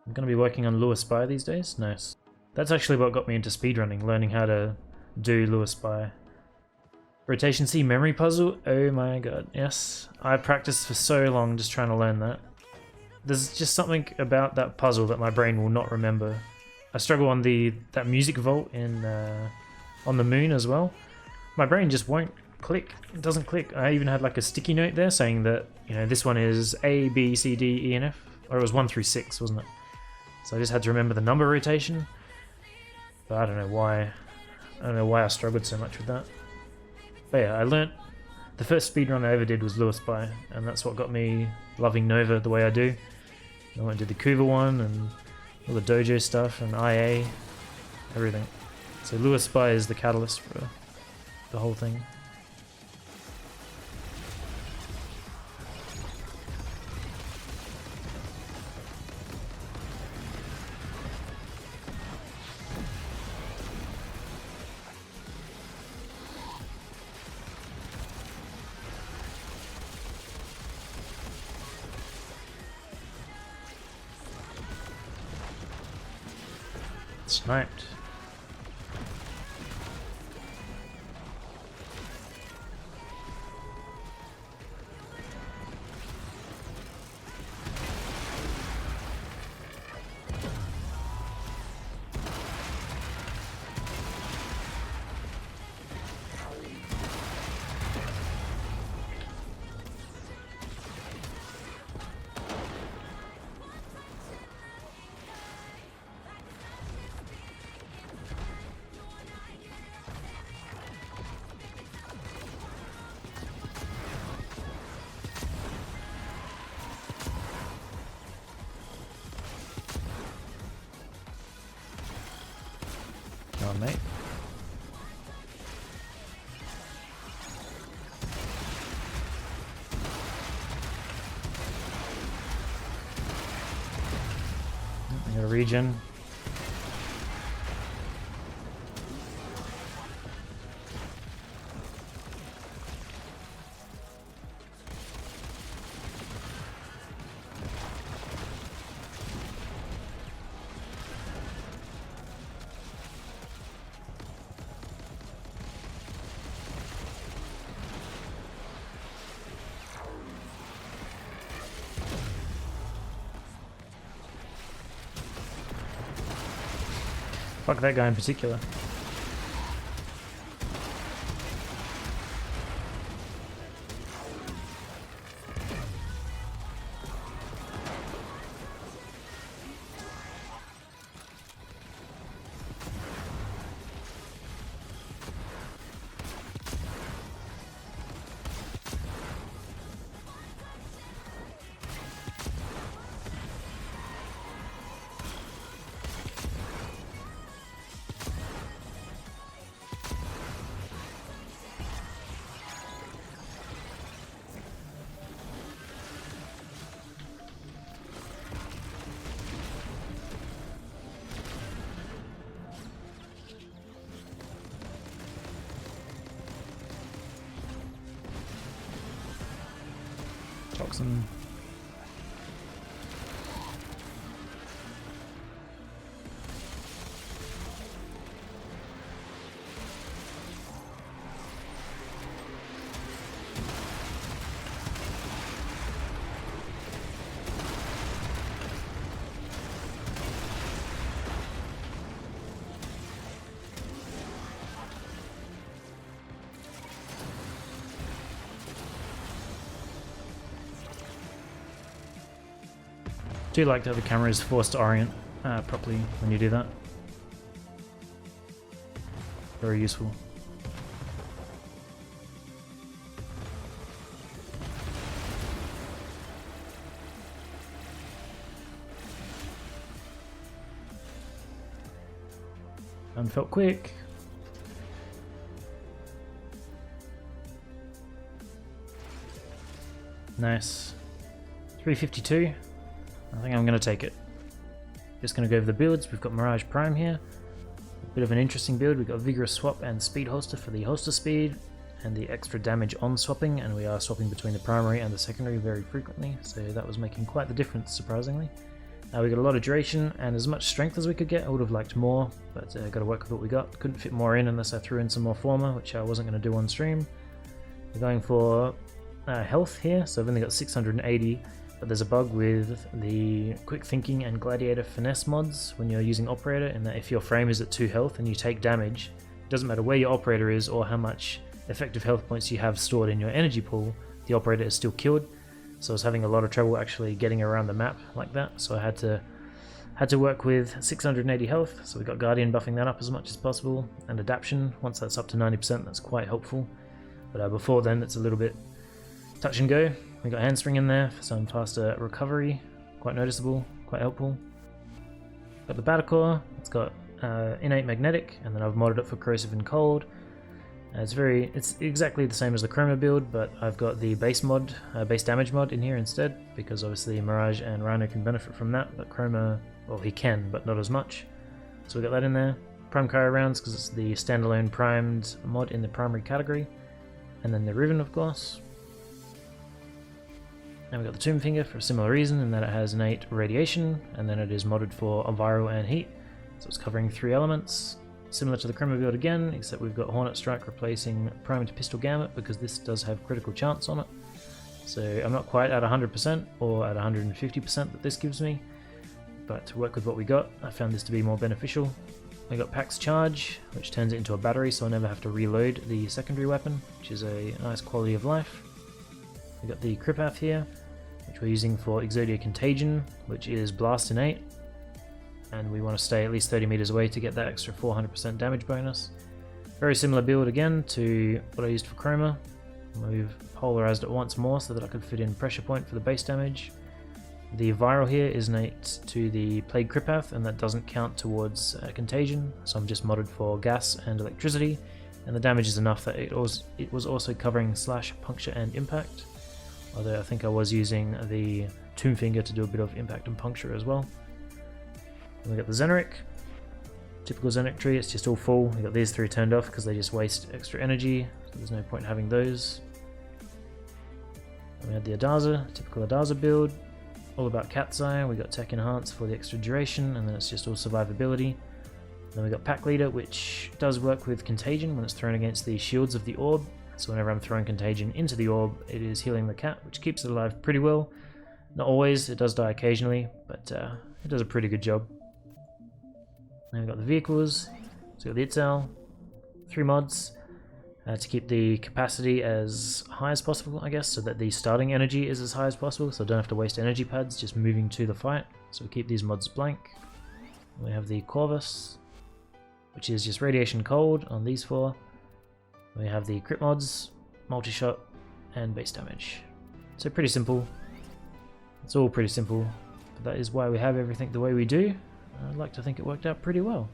I'm going to be working on Lure Spy these days. Nice. That's actually what got me into speedrunning, learning how to do Lure Spy. Rotation C memory puzzle? Oh my god, yes. I practiced for so long just trying to learn that. There's just something about that puzzle that my brain will not remember. I struggle on that music vault in on the moon as well. My brain just won't click. It doesn't click. I even had like a sticky note there saying that, you know, this one is A, B, C, D, E, and F. Or it was 1 through 6, wasn't it? So I just had to remember the number rotation. But I don't know why. I don't know why I struggled so much with that. But yeah, I learnt. The first speedrun I ever did was Lure Spy, and that's what got me loving Nova the way I do. I went and did the Kuva one, and all the dojo stuff, and IA, everything. So Lure Spy is the catalyst for the whole thing. Sniped. Come on, mate. I got a regen. Fuck that guy in particular. Toxin. Do like that the camera is forced to orient properly when you do that. Very useful. And felt quick. Nice. 352. I think I'm going to take it. Just going to go over the builds. We've got Mirage Prime here. A bit of an interesting build. We've got Vigorous Swap and Speed Holster for the holster speed and the extra damage on swapping, and we are swapping between the primary and the secondary very frequently, so that was making quite the difference, surprisingly. We got a lot of duration and as much strength as we could get. I would have liked more, but got to work with what we got. Couldn't fit more in unless I threw in some more former, which I wasn't going to do on stream. We're going for health here, so I've only got 680, but there's a bug with the quick thinking and gladiator finesse mods when you're using operator, in that if your frame is at 2 health and you take damage, it doesn't matter where your operator is or how much effective health points you have stored in your energy pool, the operator is still killed. So I was having a lot of trouble actually getting around the map like that, so I had to work with 680 health, so we got Guardian buffing that up as much as possible, and Adaption, once that's up to 90%, that's quite helpful. But before then, it's a little bit touch and go. We got Handspring in there for some faster recovery, quite noticeable, quite helpful. Got the Battle Core, it's got Innate Magnetic, and then I've modded it for Corrosive and Cold. It's exactly the same as the Chroma build, but I've got the base damage mod in here instead, because obviously Mirage and Rhino can benefit from that, but Chroma, well, he can, but not as much. So we got that in there. Prime Cryo rounds, because it's the standalone primed mod in the primary category. And then the Riven, of course. And we got the Tomb Finger for a similar reason, in that it has innate radiation, and then it is modded for viral and heat. So it's covering 3 elements. Similar to the Chroma build again, except we've got Hornet Strike replacing Primed Pistol Gamut, because this does have critical chance on it. So I'm not quite at 100% or at 150% that this gives me, but to work with what we got, I found this to be more beneficial. We got Pax Charge, which turns it into a battery, so I never have to reload the secondary weapon, which is a nice quality of life. We got the Kripath here, which we're using for Exodia Contagion, which is Blast Innate, and we want to stay at least 30 meters away to get that extra 400% damage bonus. Very similar build again to what I used for Chroma. We've polarized it once more so that I could fit in Pressure Point for the base damage. The viral here is innate to the Plague Kripath, and that doesn't count towards Contagion, so I'm just modded for gas and electricity, and the damage is enough that it was also covering Slash, Puncture and Impact, although I think I was using the Tomb Finger to do a bit of Impact and Puncture as well. And we got the Xeneric, typical Xeneric tree, it's just all full. We got these 3 turned off because they just waste extra energy, so there's no point having those. And we had the Adaza, typical Adaza build, all about Cat's Eye. We got Tech Enhance for the extra duration, and then it's just all survivability. Then we got Pack Leader, which does work with Contagion when it's thrown against the shields of the orb. So whenever I'm throwing Contagion into the orb, it is healing the cat, which keeps it alive pretty well. Not always, it does die occasionally, but it does a pretty good job. Then we've got the vehicles, so we've got the Itzel, 3 mods to keep the capacity as high as possible, I guess, so that the starting energy is as high as possible, so I don't have to waste energy pads just moving to the fight. So we keep these mods blank. We have the Corvus, which is just Radiation Cold on these 4. We have the crit mods, multi-shot, and base damage. So pretty simple. It's all pretty simple, but that is why we have everything the way we do. I'd like to think it worked out pretty well.